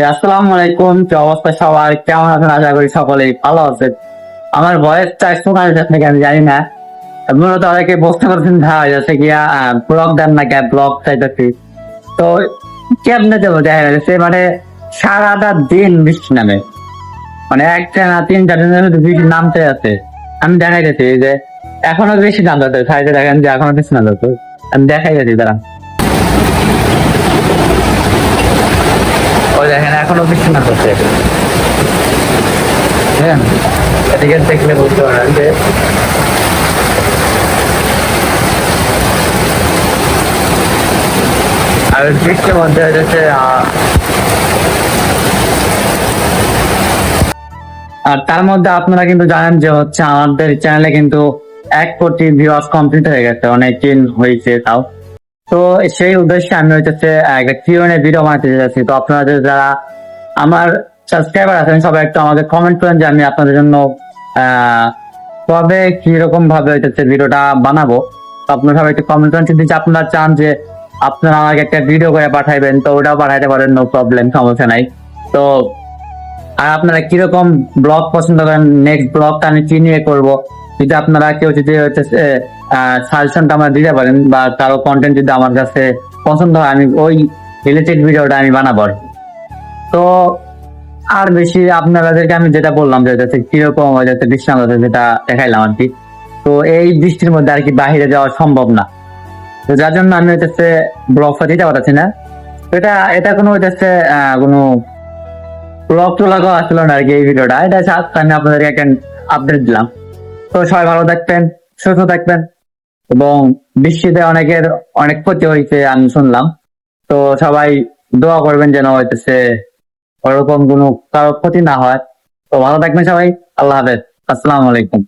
আসসালামু আলাইকুম, কি অবস্থা সবার? কেমন আছেন? আশা করি সকলেই ভালো আছেন। আমার ভয়েসটা শোনা যাচ্ছে নাকি আমি জানি না। মূলত অনেকে বুঝতে পারছেন ভাই যাচ্ছে গিয়া ব্লগ দেন না কে, ব্লগ চাইতেছি। তো কেমনে দেবো দেখা যাচ্ছে মানে সারাটা দিন বৃষ্টি নামে, মানে একটা না 3-4 দিন ধরে বৃষ্টি নামতে আছে। আমি দেখাই যাচ্ছি যে এখনো বৃষ্টি নামতে, সাইডে দেখেন যে এখনো বৃষ্টি নামতে। আমি দেখাই যাচ্ছি তারা, ওই দেখেন এখনো বৃষ্টি নামতে। হ্যাঁ, এদিকে দেখলে বুঝতে পারেন যে আর বৃষ্টির মধ্যে হচ্ছে আর তার মধ্যে আপনারা কিন্তু জানেন যে হচ্ছে আমাদের চ্যানেলে কিন্তু 1 কোটি ভিউয়ার্স কমপ্লিট হয়ে গেছে, অনেক দিন হয়েছে তাও। তো সেই উদ্দেশ্যে আমি হচ্ছে একটা কিউএনএ ভিডিও বানাতে যাচ্ছি। তো আপনারা যারা আমার সাবস্ক্রাইবার আছেন সবাই একটু আমাকে কমেন্ট করেন যে আমি আপনাদের জন্য কবে কিরকম ভাবে হইতেছে ভিডিওটা বানাবো। তো আপনারা সবাই একটু কমেন্ট করেন, যদি আপনারা চান যে আপনারা আমাকে একটা ভিডিও করে পাঠাইবেন তো ওটাও পাঠাইতে পারেন, নো প্রবলেম, সমস্যা নাই। তো আর আপনারা কিরকম ব্লগ পছন্দ করেন, নেক্সট ব্লগটা আমি কি নিয়ে করবো, যদি আপনারা কেউ যদি হচ্ছে সাজেশনটা আমার দিতে পারেন বা কারো কন্টেন্ট যদি আমার কাছে পছন্দ হয় আমি ওই রিলেটেড ভিডিওটা আমি বানাবো। তো আর বেশি আপনাদেরকে আমি যেটা বললাম যে যাতে কিরকম যাতে বৃষ্টি নামতে যেটা দেখাইলাম আর কি। তো এই বৃষ্টির মধ্যে আর কি বাহিরে যাওয়া সম্ভব না, তো যার জন্য আমি হচ্ছে ব্লগটা দিতে পারছি না। তো এটা এটা কোনো হচ্ছে কোনো ব্লগ টোলগ আসলো না আর কি। এই ভিডিওটা এটা জাস্ট আমি আপনাদেরকে একটা আপডেট দিলাম। তো সবাই ভালো থাকবেন, সুস্থ থাকবেন, এবং বৃষ্টিতে অনেকের অনেক ক্ষতি হয়েছে আমি শুনলাম। তো সবাই দোয়া করবেন যেন হইতেছে ওরকম কোনো কারো ক্ষতি না হয়। তো ভালো থাকবেন সবাই, আল্লাহ হাফেজ, আসসালামু আলাইকুম।